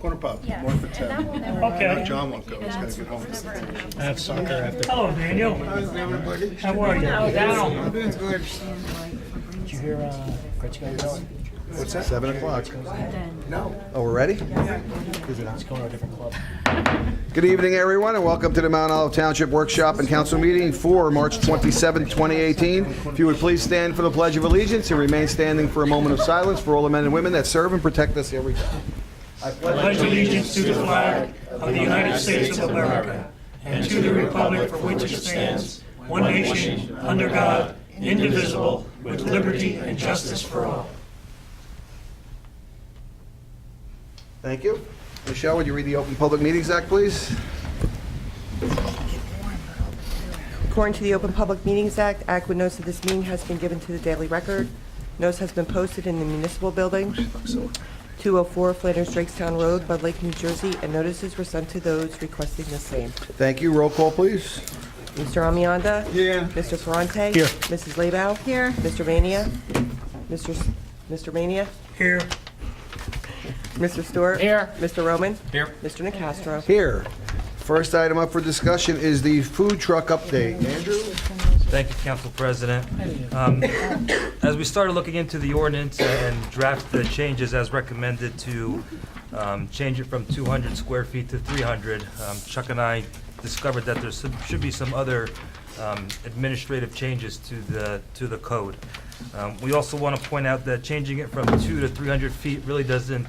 Corner pub, Yes, one for and 10. that will never. Okay. John won't go, he's gotta get home. I have soccer after. Hello, Daniel. How are you? Down. Did you hear Gretzky going? What's that? 7 o'clock. No. Oh, we're ready? He's going to a different club. Good evening, everyone, and welcome to the Mount Olive Township Workshop and Council Meeting for March 27, 2018. If you would please stand for the Pledge of Allegiance and remain standing for a moment of silence for all the men and women that serve and protect us every day. I pledge allegiance to the flag of the United States of America and to the republic for which it stands, one nation, under God, indivisible, with liberty and justice for all. Thank you. Michelle, would you read the Open Public Meetings Act, please? According to the Open Public Meetings Act, adequate notice of this meeting has been given to the Daily Record. Notice has been posted in the municipal building, 204 Flanders Drakestown Road, Bud Lake, New Jersey, and notices were sent to those requesting the same. Thank you. Roll call, please. Mr. Amianda? Here. Mr. Ferrante? Here. Mrs. Labow? Here. Mr. Mania? Mr. Mania? Here. Mr. Stewart? Here. Mr. Roman? Here. Mr. Nacastro? Here. First item up for discussion is the food truck update. Andrew? Thank you, Council President. As we started looking into the ordinance and draft the changes as recommended to change it from 200 square feet to 300, Chuck and I discovered that there should be some other administrative changes to the code. We also want to point out that changing it from 2 to 300 feet really doesn't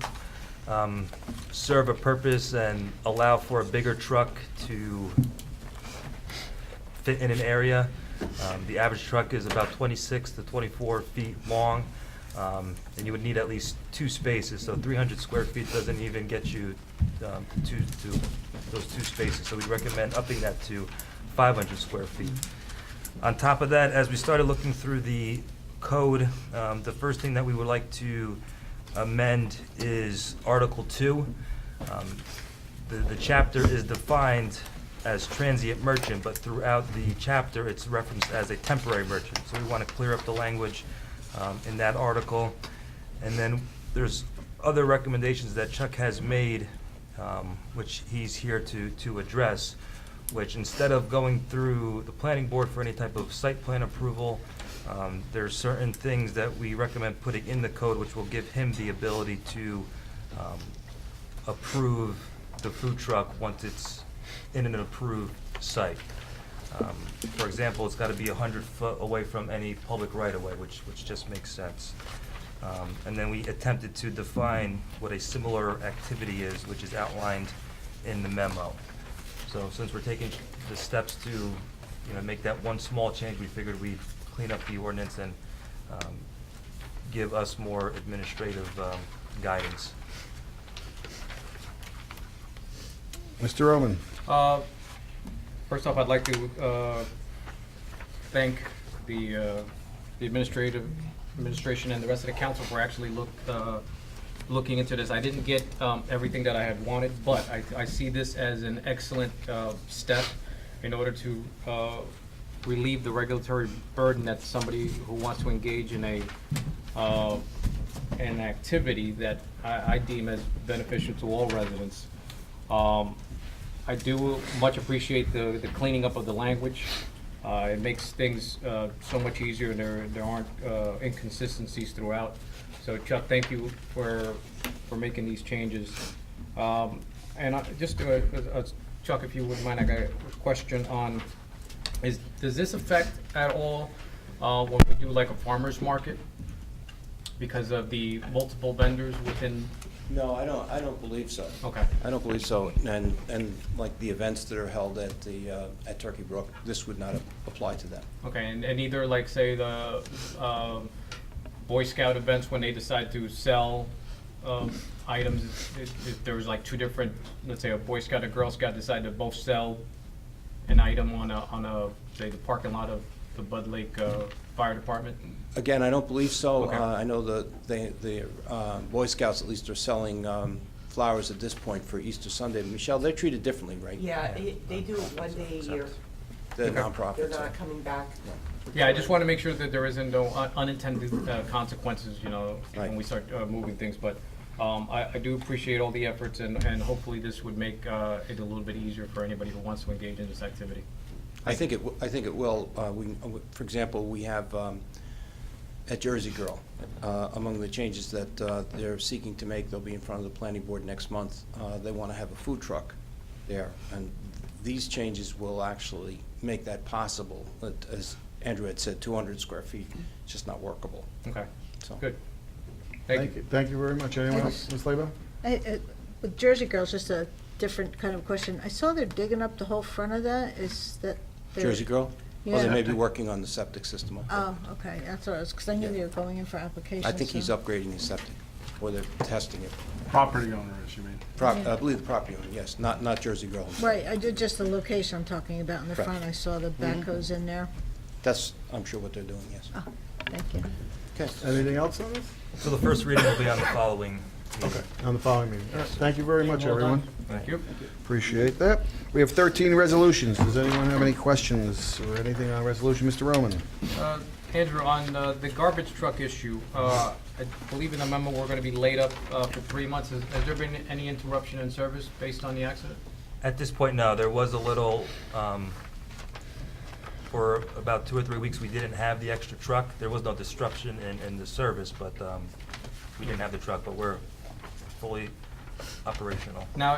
serve a purpose and allow for a bigger truck to fit in an area. The average truck is about 26 to 24 feet long, and you would need at least 2 spaces, so 300 square feet doesn't even get you to those 2 spaces, so we recommend upping that to 500 square feet. On top of that, as we started looking through the code, the first thing that we would like to amend is Article 2. The chapter is defined as transient merchant, but throughout the chapter it's referenced as a temporary merchant. So we want to clear up the language in that article. And then there's other recommendations that Chuck has made, which he's here to address, which instead of going through the planning board for any type of site plan approval, there's certain things that we recommend putting in the code which will give him the ability to approve the food truck once it's in an approved site. For example, it's got to be 100 foot away from any public right-of-way, which just makes sense. And then we attempted to define what a similar activity is, which is outlined in the memo. So since we're taking the steps to make that one small change, we figured we'd clean up the ordinance and give us more administrative guidance. Mr. Roman? First off, I'd like to thank the administration and the rest of the council for actually looking into this. I didn't get everything that I had wanted, but I see this as an excellent step in order to relieve the regulatory burden that somebody who wants to engage in an activity that I deem as beneficial to all residents. I do much appreciate the cleaning up of the language. It makes things so much easier, and there aren't inconsistencies throughout. So Chuck, thank you for making these changes. And Chuck, if you wouldn't mind, I got a question on, does this affect at all when we do like a farmer's market because of the multiple vendors within? No, I don't believe so. Okay. I don't believe so. And like the events that are held at Turkey Brook, this would not apply to them. Okay, and either like say the Boy Scout events when they decide to sell items, if there was like 2 different, let's say a Boy Scout and Girl Scout decide to both sell an item on a say the parking lot of the Bud Lake Fire Department? Again, I don't believe so. Okay. I know the Boy Scouts at least are selling flowers at this point for Easter Sunday. Michelle, they're treated differently, right? Yeah, they do it one day a year. They're Okay. nonprofits. They're not coming back. Yeah, I just want to make sure that there isn't no unintended consequences, when Right. we start moving things. But I do appreciate all the efforts, and hopefully this would make it a little bit easier for anybody who wants to engage in this activity. I think it will. For example, we have at Jersey Girl, among the changes that they're seeking to make, they'll be in front of the planning board next month. They want to have a food truck there, and these changes will actually make that possible. But as Andrew had said, 200 square feet, it's just not workable. Okay, So good. Thank you. Thank you very much. Anyone else? Ms. Lebo? With Jersey Girls, just a different kind of question. I saw they're digging up the whole front of that. Is that? Jersey Girl? Well, they Yeah. may be working on the septic system up there. Oh, okay, that's what I was, because I knew they were going in for applications. I think he's so- upgrading his septic, or they're testing it. Property owners, you mean? I believe the property owner, yes, not Jersey Girl. Right, I did just the location I'm talking about in the Correct. front. I saw the backhoes in there. That's, I'm sure, what they're doing, yes. Oh, thank you. Okay. Anything else on this? So the first reading will be on the following. Okay, on the following meeting. All right, thank you very much, everyone. Thank you. Appreciate that. We have 13 resolutions. Does anyone have any questions or anything on resolution? Mr. Roman? Andrew, on the garbage truck issue, I believe in the memo we're going to be laid up for 3 months. Has there been any interruption in service based on the accident? At this point, no. There was a little, for about 2 or 3 weeks, we didn't have the extra truck. There was no disruption in the service, but we didn't have the truck, but we're fully operational. Now,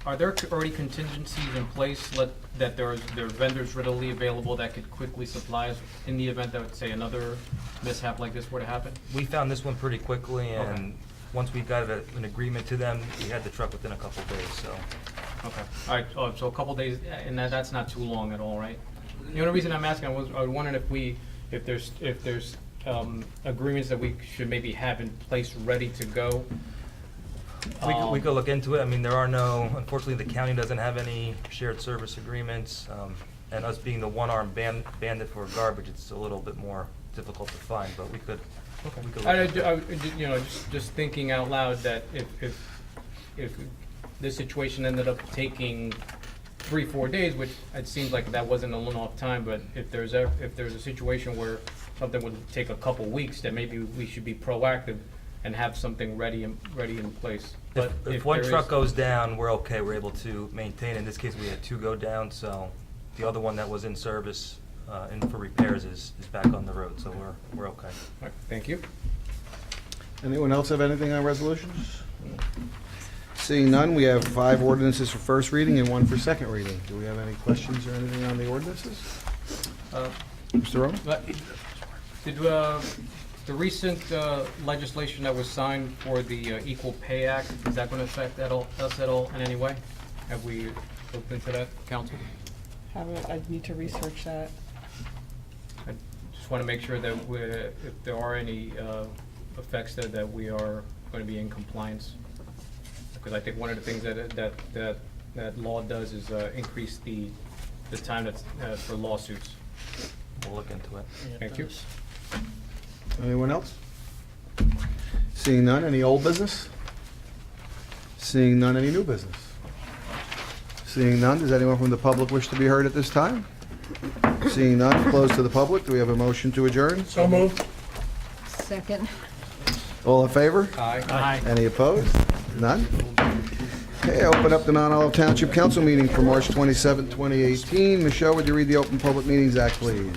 are there already contingencies in place that there are vendors readily available that could quickly supply us in the event that, say, another mishap like this were to happen? We found this one pretty quickly, and Okay. once we got an agreement to them, we had the truck within a couple days, so. Okay, all right, so a couple days, and that's not too long at all, right? The only reason I'm asking, I was wondering if there's agreements that we should maybe have in place ready to go. We could look into it. I mean, there are no, unfortunately, the county doesn't have any shared service agreements. And us being the one-armed bandit for garbage, it's a little bit more difficult to find, but we could look into it. Just thinking out loud that if this situation ended up taking 3-4 days, which it seems like that wasn't a little enough time, but if there's a situation where something would take a couple weeks, then maybe we should be proactive and have something ready in place. But If one there truck is- goes down, we're okay. We're able to maintain. In this case, we had 2 go down, so the other one that was in service and for repairs is back on the road, so we're okay. All right, thank you. Anyone else have anything on resolutions? Seeing none, we have 5 ordinances for first reading and 1 for second reading. Do we have any questions or anything on the ordinances? Mr. Roman? But did the recent legislation that was signed for the Equal Pay Act, is that going to affect us at all in any way? Have we looked into that, council? I'd need to research that. I just want to make sure that if there are any effects that we are going to be in compliance. Because I think one of the things that law does is increase the time that's for lawsuits. We'll look into it. Thank you. Anyone else? Seeing none, any old business? Seeing none, any new business? Seeing none, does anyone from the public wish to be heard at this time? Seeing none, close to the public. Do we have a motion to adjourn? So moved. Second. All in favor? Aye. Any opposed? None? Okay, open up the Mount Olive Township Council meeting for March 27, 2018. Michelle, would you read the Open Public Meetings Act, please?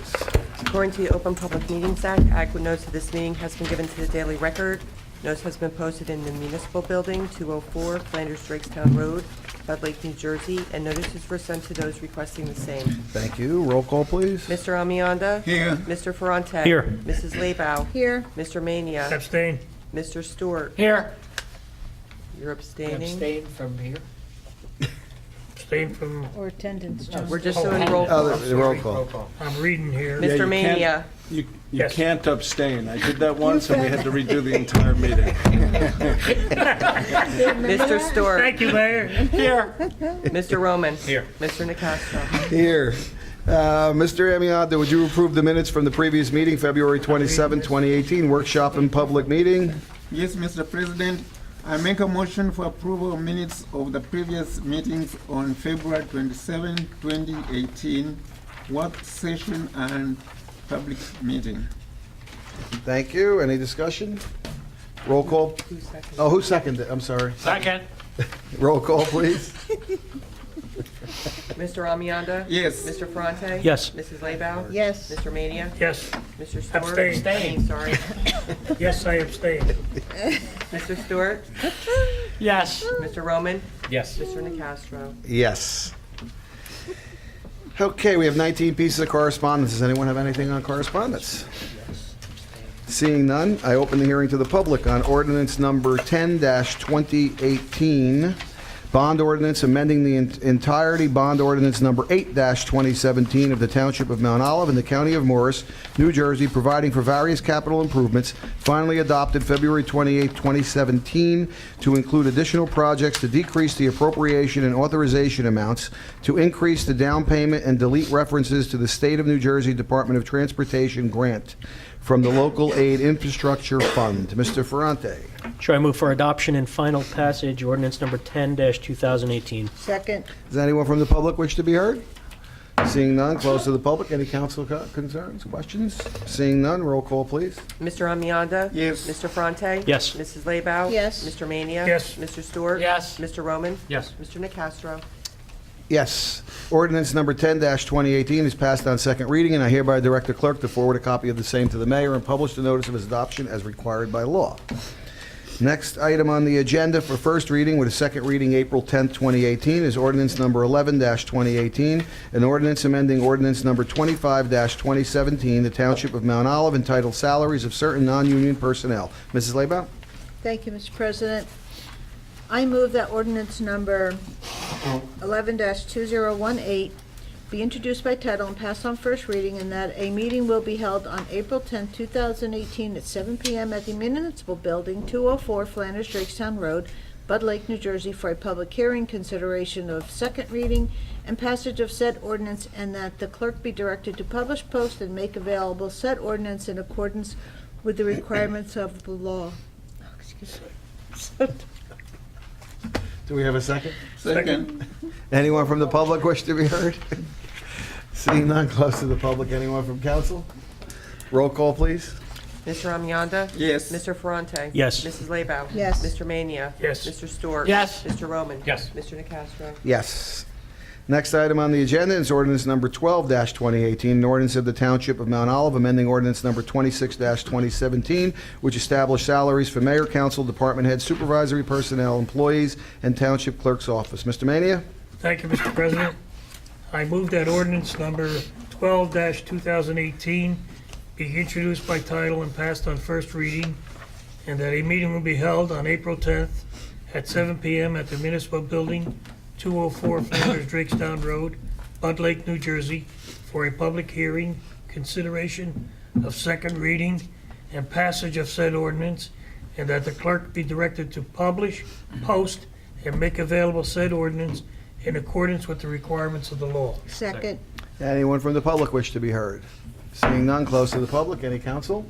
According to the Open Public Meetings Act, adequate notice of this meeting has been given to the Daily Record. Notice has been posted in the Municipal Building, 204 Flanders Drakestown Road, Bud Lake, New Jersey, and notices were sent to those requesting the same. Thank you. Roll call, please. Mr. Amianda? Here. Mr. Ferrante? Here. Mrs. Lebow? Here. Mr. Mania? Abstain. Mr. Stewart? Here. You're abstaining? Abstain from here? Abstain from, Or attendance, John. We're just doing roll call. The roll call. Roll call. I'm reading here. Yeah, Mr. you can't- Mania? You Yes. can't abstain. I did that once and we had to redo the entire meeting. Mr. Stewart? Thank you, Mayor. Mr. Roman? Here. Mr. Nacastro? Here. Mr. Amianda, would you approve the minutes from the previous meeting, February 27, 2018, workshop and public meeting? Yes, Mr. President, I make a motion for approval of minutes of the previous meetings on February 27, 2018, work session and public meeting. Thank you. Any discussion? Roll call. Who seconded? Oh, who seconded it? I'm sorry. Second. Roll call, please. Mr. Amianda? Yes. Mr. Ferrante? Yes. Mrs. Labow? Yes. Mr. Mania? Yes. Mr. Stewart? Abstain. Sorry. Yes, I abstain. Mr. Stewart? Yes. Mr. Roman? Yes. Mr. Nacastro? Yes. Okay, we have 19 pieces of correspondence. Does anyone have anything on correspondence? Seeing none, I open the hearing to the public on ordinance number 10-2018, bond ordinance amending the entirety bond ordinance number 8-2017 of the Township of Mount Olive in the County of Morris, New Jersey, providing for various capital improvements, finally adopted February 28, 2017, to include additional projects to decrease the appropriation and authorization amounts, to increase the down payment and delete references to the State of New Jersey Department of Transportation grant from the Local Aid Infrastructure Fund. Mr. Ferrante. Chair, I move for adoption and final passage, ordinance number 10-2018. Second. Does anyone from the public wish to be heard? Seeing none, close to the public. Any council concerns, questions? Seeing none, roll call, please. Mr. Amianda? Yes. Mr. Ferrante? Yes. Mrs. Labow? Yes. Mr. Mania? Yes. Mr. Stewart? Yes. Mr. Roman? Yes. Mr. Nacastro? Yes. Ordinance number 10-2018 is passed on second reading, and I hereby direct the clerk to forward a copy of the same to the mayor and publish the notice of its adoption as required by law. Next item on the agenda for first reading with a second reading April 10, 2018 is ordinance number 11-2018, an ordinance amending ordinance number 25-2017, the Township of Mount Olive, entitled Salaries of Certain Non-Union Personnel. Mrs. Labow? Thank you, Mr. President. I move that ordinance number 11-2018 be introduced by title and passed on first reading, and that a meeting will be held on April 10, 2018 at 7 p.m. at the Municipal Building, 204 Flanders Drakestown Road, Bud Lake, New Jersey, for a public hearing, consideration of second reading, and passage of said ordinance, and that the clerk be directed to publish, post, and make available said ordinance in accordance with the requirements of the law. Oh, excuse me. Do we have a second? Second. Anyone from the public wish to be heard? Seeing none, close to the public. Anyone from council? Roll call, please. Mr. Amianda? Yes. Mr. Ferrante? Yes. Mrs. Labow? Yes. Mr. Mania? Yes. Mr. Stewart? Yes. Mr. Roman? Yes. Mr. Nacastro? Yes. Next item on the agenda is ordinance number 12-2018, an ordinance of the Township of Mount Olive amending ordinance number 26-2017, which established salaries for mayor, council, department head, supervisory personnel, employees, and township clerk's office. Mr. Mania? Thank you, Mr. President. I move that ordinance number 12-2018 be introduced by title and passed on first reading, and that a meeting will be held on April 10th at 7 p.m. at the Municipal Building, 204 Flanders Drakestown Road, Bud Lake, New Jersey, for a public hearing, consideration of second reading, and passage of said ordinance, and that the clerk be directed to publish, post, and make available said ordinance in accordance with the requirements of the law. Second. Anyone from the public wish to be heard? Seeing none, close to the public. Any council?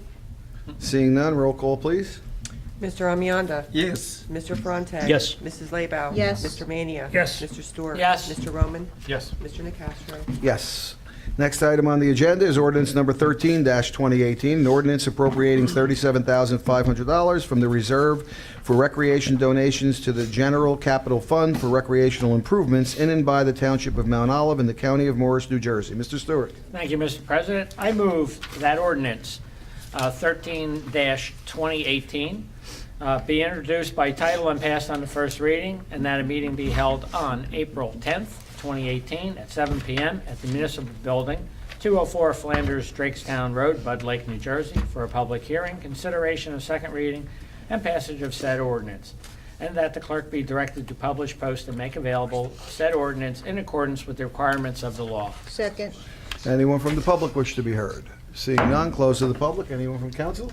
Seeing none, roll call, please. Mr. Amianda? Yes. Mr. Ferrante? Yes. Mrs. Labow? Yes. Mr. Mania? Yes. Mr. Stewart? Yes. Mr. Roman? Yes. Mr. Nacastro? Yes. Next item on the agenda is ordinance number 13-2018, an ordinance appropriating $37,500 from the reserve for recreation donations to the General Capital Fund for recreational improvements in and by the Township of Mount Olive in the County of Morris, New Jersey. Mr. Stewart. Thank you, Mr. President. I move that ordinance 13-2018 be introduced by title and passed on the first reading, and that a meeting be held on April 10th, 2018 at 7 p.m. at the Municipal Building, 204 Flanders Drakestown Road, Bud Lake, New Jersey, for a public hearing, consideration of second reading, and passage of said ordinance, and that the clerk be directed to publish, post, and make available said ordinance in accordance with the requirements of the law. Second. Anyone from the public wish to be heard? Seeing none, close to the public. Anyone from council?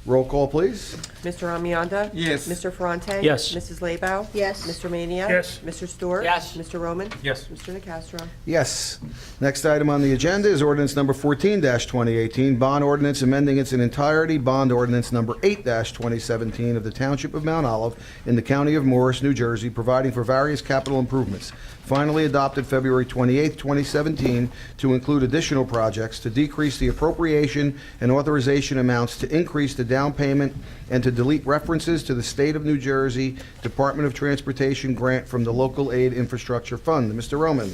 Roll call, please. Mr. Amianda? Yes. Mr. Ferrante? Yes. Mrs. Labow? Yes. Mr. Mania? Yes. Mr. Stewart? Yes. Mr. Roman? Yes. Mr. Nacastro? Yes. Next item on the agenda is ordinance number 14-2018, bond ordinance amending its entirety, bond ordinance number 8-2017 of the Township of Mount Olive in the County of Morris, New Jersey, providing for various capital improvements, finally adopted February 28, 2017, to include additional projects to decrease the appropriation and authorization amounts to increase the down payment and to delete references to the State of New Jersey Department of Transportation grant from the Local Aid Infrastructure Fund. Mr. Roman.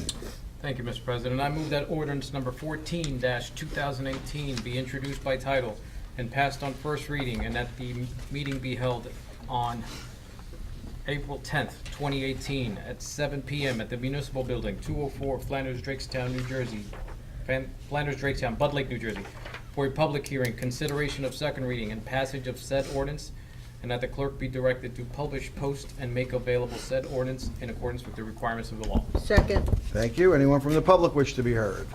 Thank you, Mr. President. I move that ordinance number 14-2018 be introduced by title and passed on first reading, and that the meeting be held on April 10th, 2018, at 7 p.m. at the Municipal Building, 204 Flanders Drakestown, New Jersey, Flanders Drakestown, Bud Lake, New Jersey, for a public hearing, consideration of second reading, and passage of said ordinance, and that the clerk be directed to publish, post, and make available said ordinance in accordance with the requirements of the law. Second. Thank you. Anyone from the public wish to be heard?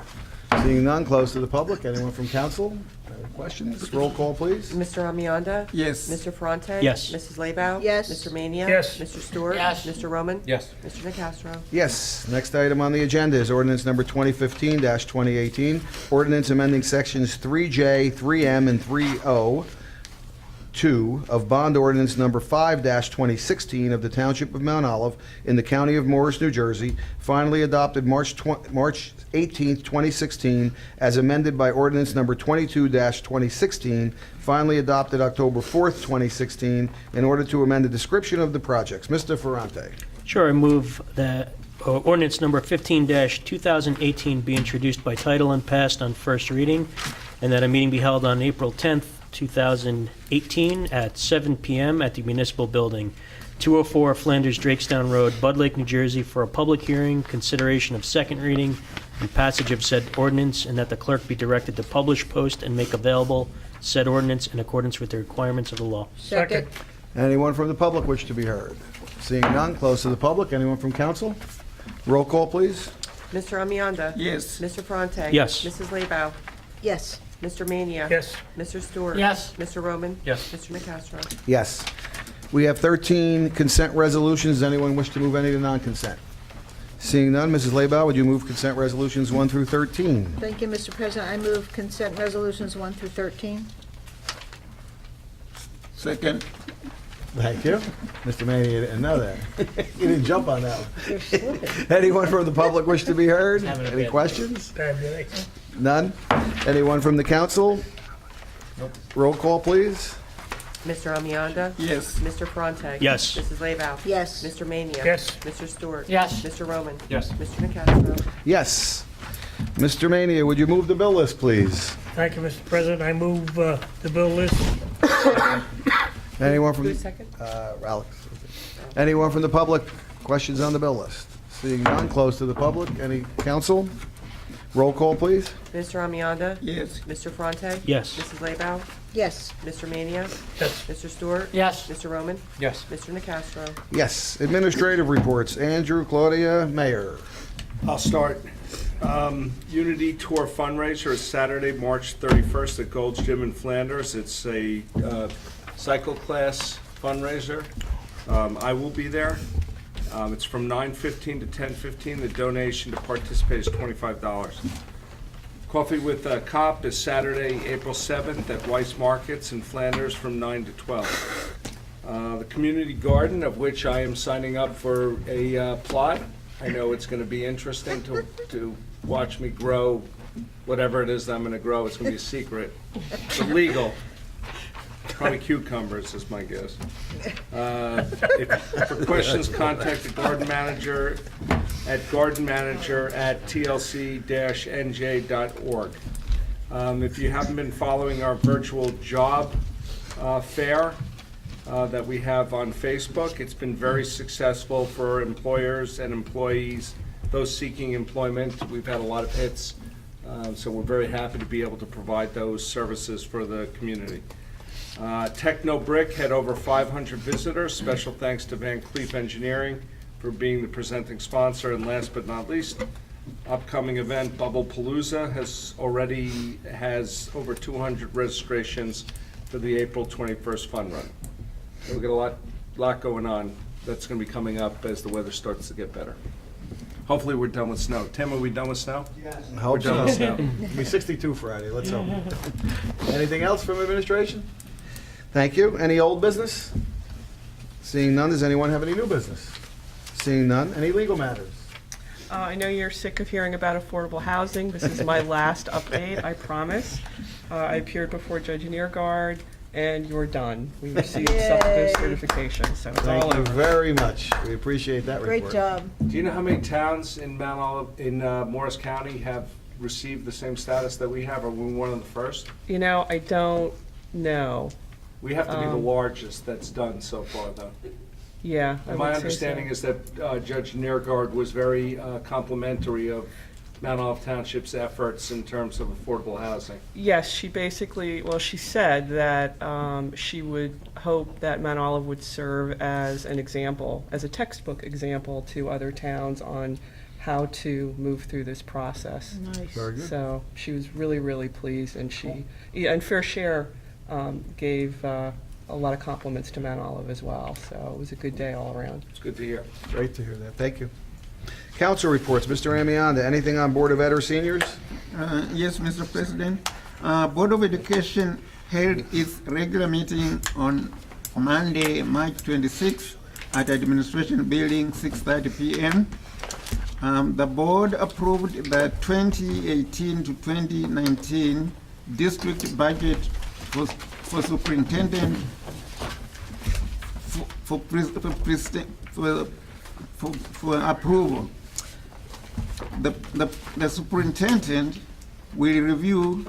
Seeing none, close to the public. Anyone from council? Any questions? Roll call, please. Mr. Amianda? Yes. Mr. Ferrante? Yes. Mrs. Leibau? Yes. Mr. Mania? Yes. Mr. Stewart? Yes. Mr. Roman? Yes. Mr. Nacastro? Yes. Next item on the agenda is ordinance number 2015-2018, ordinance amending sections 3J, 3M, and 3O, 2 of Bond Ordinance Number 5-2016 of the Township of Mount Olive in the County of Morris, New Jersey, finally adopted March 18, 2016, as amended by Ordinance Number 22-2016, finally adopted October 4th, 2016, in order to amend the description of the projects. Mr. Ferrante. Sure, I move that ordinance number 15-2018 be introduced by title and passed on first reading, and that a meeting be held on April 10th, 2018 at 7 p.m. at the Municipal Building, 204 Flanders Drakestown Road, Bud Lake, New Jersey, for a public hearing, consideration of second reading, and passage of said ordinance, and that the clerk be directed to publish, post, and make available said ordinance in accordance with the requirements of the law. Second. Anyone from the public wish to be heard? Seeing none, close to the public. Anyone from council? Roll call, please. Mr. Amianda? Yes. Mr. Ferrante? Yes. Mrs. Leibau? Yes. Mr. Mania? Yes. Mr. Stewart? Yes. Mr. Roman? Yes. Mr. Nacastro? Yes. We have 13 consent resolutions. Does anyone wish to move any to non-consent? Seeing none, Mrs. Leibau, would you move consent resolutions 1 through 13? Thank you, Mr. President. I move consent resolutions 1 through 13. Second. Thank you. Mr. Manny, you didn't know that. You didn't jump on that one. Anyone from the public wish to be heard? Any questions? None? Anyone from the council? Roll call, please. Mr. Amianda? Yes. Mr. Ferrante? Yes. Mrs. Leibau? Yes. Mr. Mania? Yes. Mr. Stewart? Yes. Mr. Roman? Yes. Mr. Nacastro? Yes. Mr. Mania, would you move the bill list, please? Thank you, Mr. President. I move the bill list. Anyone from, Who's second? Alex. Anyone from the public? Questions on the bill list? Seeing none, close to the public. Any council? Roll call, please. Mr. Amianda? Yes. Mr. Ferrante? Yes. Mrs. Leibau? Yes. Mr. Mania? Yes. Mr. Stewart? Yes. Mr. Roman? Yes. Mr. Nacastro? Yes. Administrative reports. Andrew, Claudia, Mayor. I'll start. Unity Tour fundraiser is Saturday, March 31st at Gold's Gym in Flanders. It's a cycle class fundraiser. I will be there. It's from 9:15 to 10:15. The donation to participate is $25. Coffee with Cop is Saturday, April 7th at Weiss Markets in Flanders from 9 to 12. The community garden, of which I am signing up for a plot. I know it's going to be interesting to watch me grow whatever it is that I'm going to grow. It's going to be a secret. It's illegal. Probably cucumbers is my guess. For questions, contact the garden manager at gardenmanager@tlc-nj.org. If you haven't been following our virtual job fair that we have on Facebook, it's been very successful for employers and employees, those seeking employment. We've had a lot of hits, so we're very happy to be able to provide those services for the community. Techno Brick had over 500 visitors. Special thanks to Van Cleef Engineering for being the presenting sponsor. And last but not least, upcoming event Bubble Palooza has over 200 registrations for the April 21st fun run. So we've got a lot going on that's going to be coming up as the weather starts to get better. Hopefully we're done with snow. Tim, are we done with snow? Yes. We're done with snow. It'll be 62 Friday, let's hope. Anything else from administration? Thank you. Any old business? Seeing none, does anyone have any new business? Seeing none, any legal matters? I know you're sick of hearing about affordable housing. This is my last update, I promise. I appeared before Judge Neergard and you're done. We received substantive Yay. certification, so it's Thank all you over. very much. We appreciate that report. Great job. Do you know how many towns in Mount Olive, in Morris County have received the same status that we have? Are we one of the first? You know, I don't know. We have to be the Um, largest that's done so far, though. Yeah. I And my would say so. understanding is that Judge Nairgard was very complimentary of Mount Olive Township's efforts in terms of affordable housing. Yes, she basically, well, she said that she would hope that Mount Olive would serve as an example, as a textbook example to other towns on how to move through this process. Nice. Very good. So she was really, really pleased, and yeah, and Fair Share gave a lot of compliments to Mount Olive as well. So it was a good day all around. It's good to hear. Great to hear that. Thank you. Council reports. Mr. Amianda, anything on Board of Ed or seniors? Yes, Mr. President. Board of Education held its regular meeting on Monday, March 26th at Administration Building, 6:30 p.m. The board approved the 2018 to 2019 district budget for superintendent for approval. The superintendent will review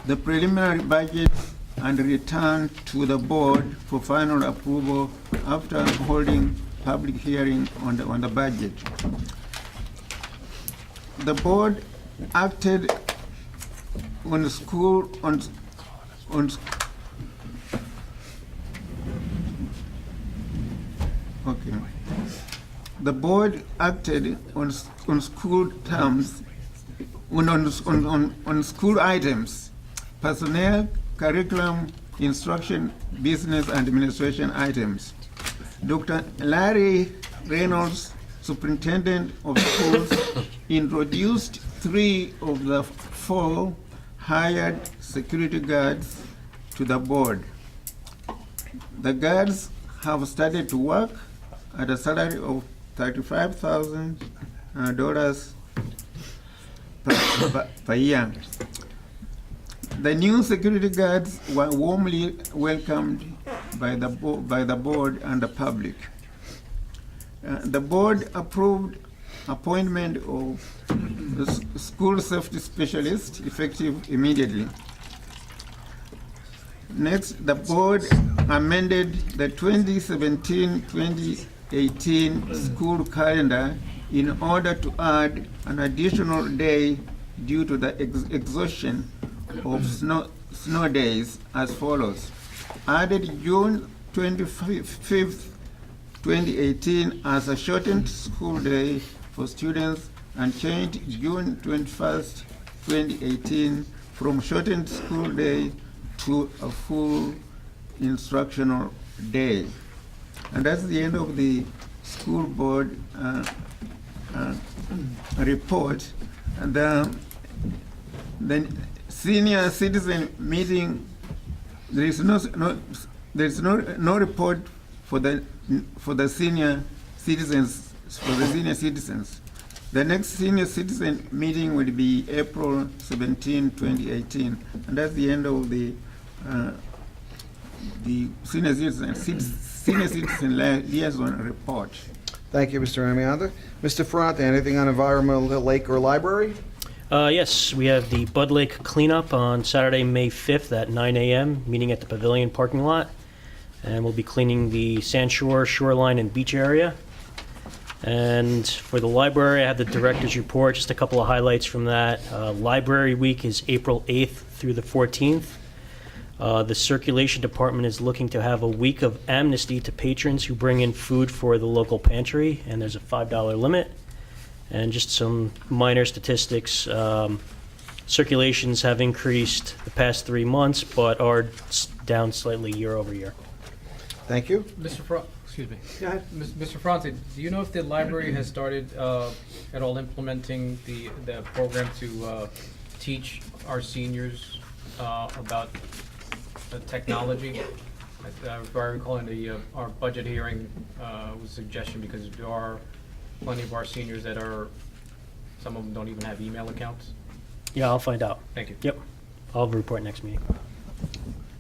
the preliminary budget and return to the board for final approval after holding public hearing on the budget. The board acted on school okay. The board acted on school terms, on school items, personnel, curriculum, instruction, business, and administration items. Dr. Larry Reynolds, superintendent of schools, introduced 3 of the 4 hired security guards to the board. The guards have started to work at a salary of $35,000 per year. The new security guards were warmly welcomed by the board and the public. The board approved appointment of the school safety specialist effective immediately. Next, the board amended the 2017-2018 school calendar in order to add an additional day due to the exhaustion of snow days as follows. Added June 25th, 2018 as a shortened school day for students and changed June 21st, 2018 from shortened school day to a full instructional day. And that's the end of the school board report. And the senior citizen meeting, there is no report for the senior citizens. The next senior citizen meeting will be April 17, 2018, and that's the end of the senior citizen liaison report. Thank you, Mr. Amianda. Mr. Ferrante, anything on environmental, lake, or library? Yes, we have the Bud Lake cleanup on Saturday, May 5th at 9 a.m., meeting at the Pavilion parking lot. And we'll be cleaning the Sand Shore, shoreline, and beach area. And for the library, I have the director's report, just a couple of highlights from that. Library Week is April 8th through the 14th. The circulation department is looking to have a week of amnesty to patrons who bring in food for the local pantry, and there's a $5 limit. And just some minor statistics. Circulations have increased the past 3 months, but are down slightly year over year. Thank you. Excuse me. Mr. Franzi, do you know if the library has started at all implementing the program to teach our seniors about technology? If I recall in our budget hearing was a suggestion, because there are plenty of our seniors that some of them don't even have email accounts. Yeah, I'll find out. Thank you. Yep. I'll have a report next meeting.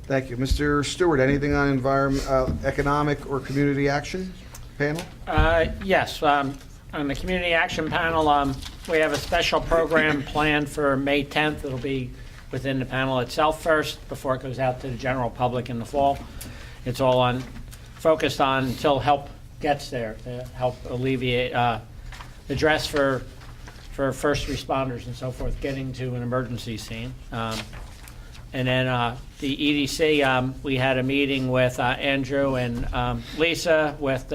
Thank you. Mr. Stewart, anything on economic or community action panel? Yes, on the Community Action Panel, we have a special program planned for May 10th. It'll be within the panel itself first, before it goes out to the general public in the fall. It's all focused on until help gets there, to help alleviate, address for first responders and so forth, getting to an emergency scene. And then the EDC, we had a meeting with Andrew and Lisa with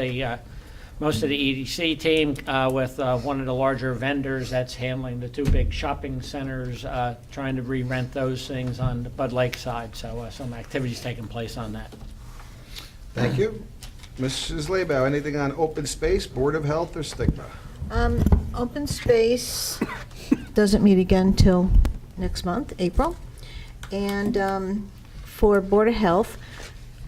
most of the EDC team, with one of the larger vendors that's handling the two big shopping centers, trying to re-rent those things on the Bud Lake side. So some activities taking place on that. Thank you. Mrs. Lebow, anything on open space, Board of Health, or stigma? Open Space doesn't meet again till next month, April. And for Board of Health,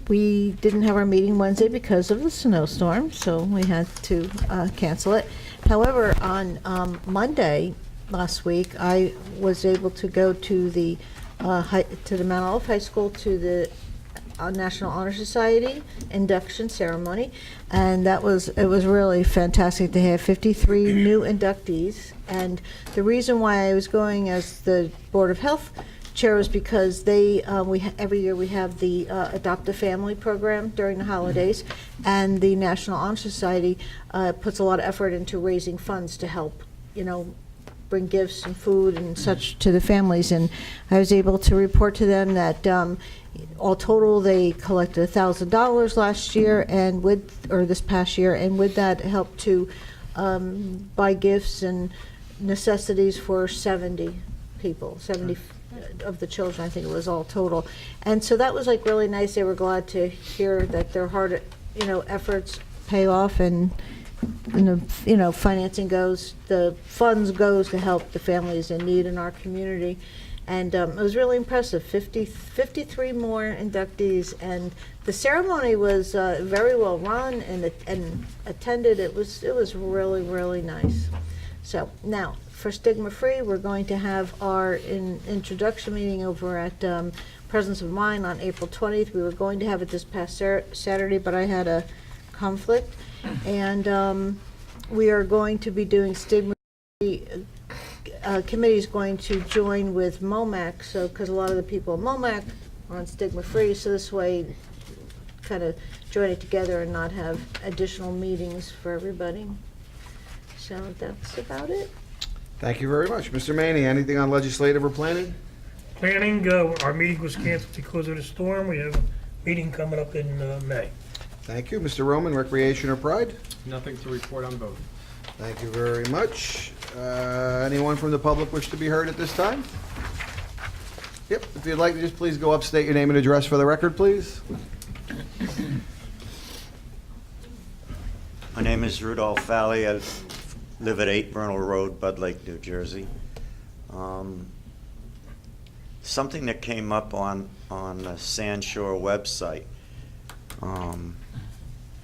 we didn't have our meeting Wednesday because of the snowstorm, so we had to cancel it. However, on Monday last week, I was able to go to the Mount Olive High School to the National Honor Society induction ceremony, and it was really fantastic to have 53 new inductees. And the reason why I was going as the Board of Health chair was because every year we have the Adopt a Family program during the holidays, and the National Honor Society puts a lot of effort into raising funds to help, bring gifts and food and such to the families. And I was able to report to them that all total they collected $1,000 last year, this past year, and with that helped to buy gifts and necessities for 70 people, 70 of the children, I think it was all total. And so that was really nice. They were glad to hear that their hard, efforts pay off, and financing the funds goes to help the families in need in our community. And it was really impressive, 53 more inductees, and the ceremony was very well run and attended. It was really, really nice. So now, for Stigma Free, we're going to have our introduction meeting over at Presence of Mind on April 20th. We were going to have it this past Saturday, but I had a conflict. And we are going to be doing Stigma Free. Committee is going to join with MOMAC, because a lot of the people in MOMAC are on Stigma Free, so this way kind of join it together and not have additional meetings for everybody. So that's about it. Thank you very much. Mr. Maney, anything on legislative or planning? Planning, our meeting was canceled because of the storm. We have a meeting coming up in May. Thank you. Mr. Roman, recreation or pride? Nothing to report on both. Thank you very much. Anyone from the public wish to be heard at this time? Yep, if you'd like to just please go up, state your name and address for the record, please. My name is Rudolph Valley. I live at 8 Vernal Road, Bud Lake, New Jersey. Something that came up on the Sand Shore website.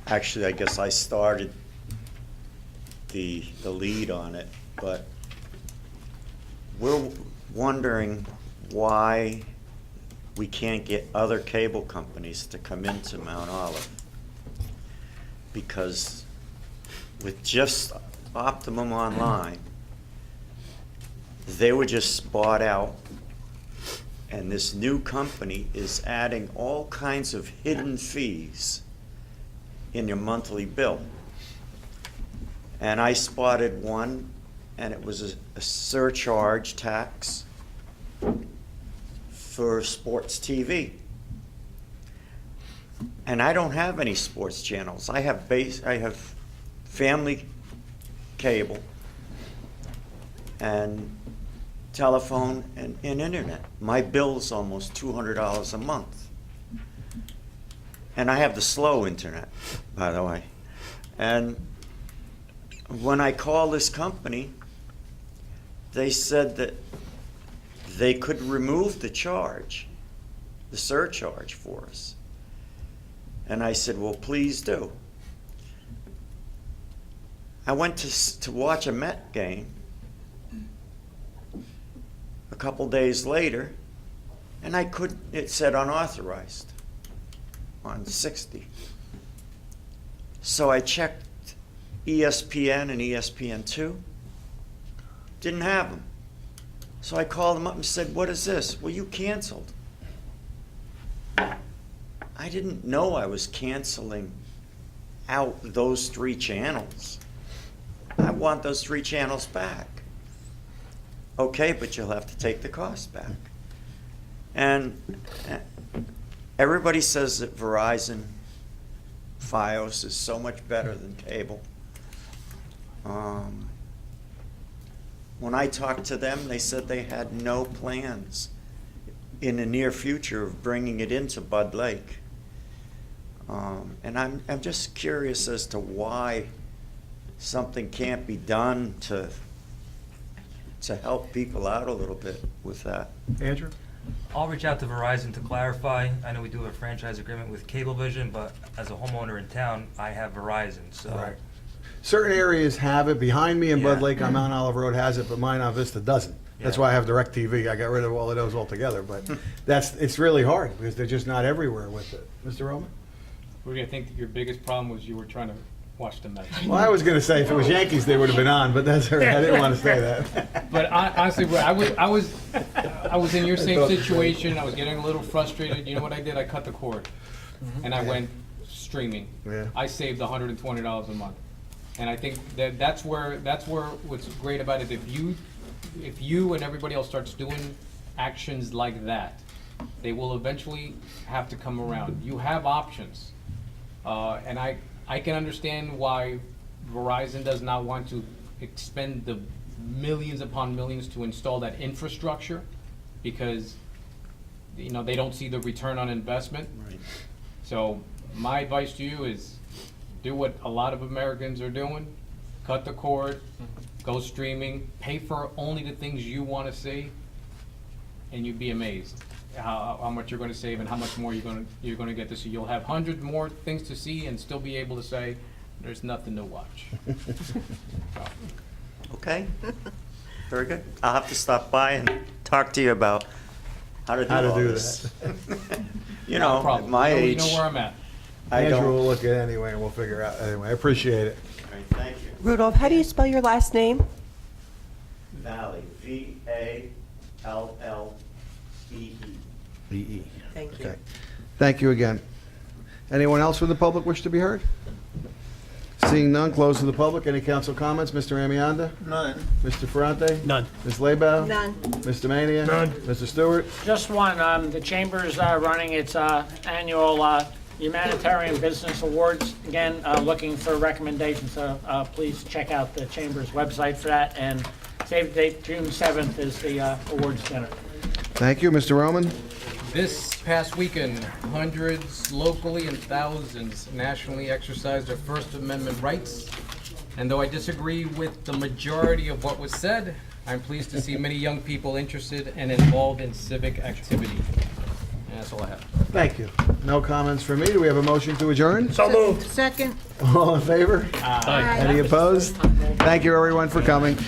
Actually, I guess I started the lead on it, but we're wondering why we can't get other cable companies to come into Mount Olive. Because with just Optimum Online, they were just bought out, and this new company is adding all kinds of hidden fees in your monthly bill. And I spotted one, and it was a surcharge tax for sports TV. And I don't have any sports channels. I have family cable and telephone and internet. My bill's almost $200 a month. And I have the slow internet, by the way. And when I called this company, they said that they could remove the charge, the surcharge for us. And I said, well, please do. I went to watch a Met game. A couple days later, And I couldn't, it said unauthorized on 60. So I checked ESPN and ESPN2. Didn't have them. So I called them up and said, what is this? Well, you canceled. I didn't know I was canceling out those 3 channels. I want those 3 channels back. Okay, but you'll have to take the cost back. And everybody says that Verizon Fios is so much better than cable. When I talked to them, they said they had no plans in the near future of bringing it into Bud Lake. And I'm just curious as to why something can't be done to help people out a little bit with that. Andrew? I'll reach out to Verizon to clarify. I know we do have a franchise agreement with Cablevision, but as a homeowner in town, I have Verizon, so. Right. Certain areas have it. Behind me in Bud Yeah. Lake on Mount Olive Road has it, but mine on Vista doesn't. That's Yeah. why I have DirecTV. I got rid of all of those altogether, but it's really hard because they're just not everywhere with it. Mr. Roman? Rudy, I think that your biggest problem was you were trying to watch the Mets. Well, I was gonna say if it was Yankees, they would have been on, but that's all right. I didn't want to say that. But honestly, Rudy, I was in your same situation. I was getting a little frustrated. You know what I did? I cut the cord, and I went streaming. Yeah. I saved $120 a month, and I think that's where what's great about it. If you and everybody else starts doing actions like that, they will eventually have to come around. You have options, and I can understand why Verizon does not want to expend the millions upon millions to install that infrastructure, because they don't see the return on investment. Right. So my advice to you is do what a lot of Americans are doing: cut the cord, go streaming, pay for only the things you want to see, and you'd be amazed how much you're going to save and how much more you're going to get to see. You'll have hundreds more things to see and still be able to say there's nothing to watch. Okay? Very good. I'll have to stop by and talk to you about how to do How to all do this. You Not a know, at problem. my You age, know where I'm at. I Andrew don't. will look at it anyway and we'll figure out anyway. I appreciate it. All right, thank you. Rudolph, how do you spell your last name? Valley, V-A-L-L-E-E. E. Thank you. Okay. Thank you again. Anyone else from the public wish to be heard? Seeing none, close to the public. Any council comments? Mr. Amianda? None. Mr. Ferrante? None. Ms. Leybow? None. Mr. Mania? None. Mr. Stewart? Just one, the Chamber's running its annual Humanitarian Business Awards. Again, looking for recommendations, so please check out the Chamber's website for that. And save the date, June 7th is the awards dinner. Thank you. Mr. Roman? This past weekend, hundreds locally and thousands nationally exercised their First Amendment rights. And though I disagree with the majority of what was said, I'm pleased to see many young people interested and involved in civic activity. And that's all I have. Thank you. No comments from me. Do we have a motion to adjourn? So moved. Second. All in favor? Aye. Any opposed? Thank you, everyone, for coming.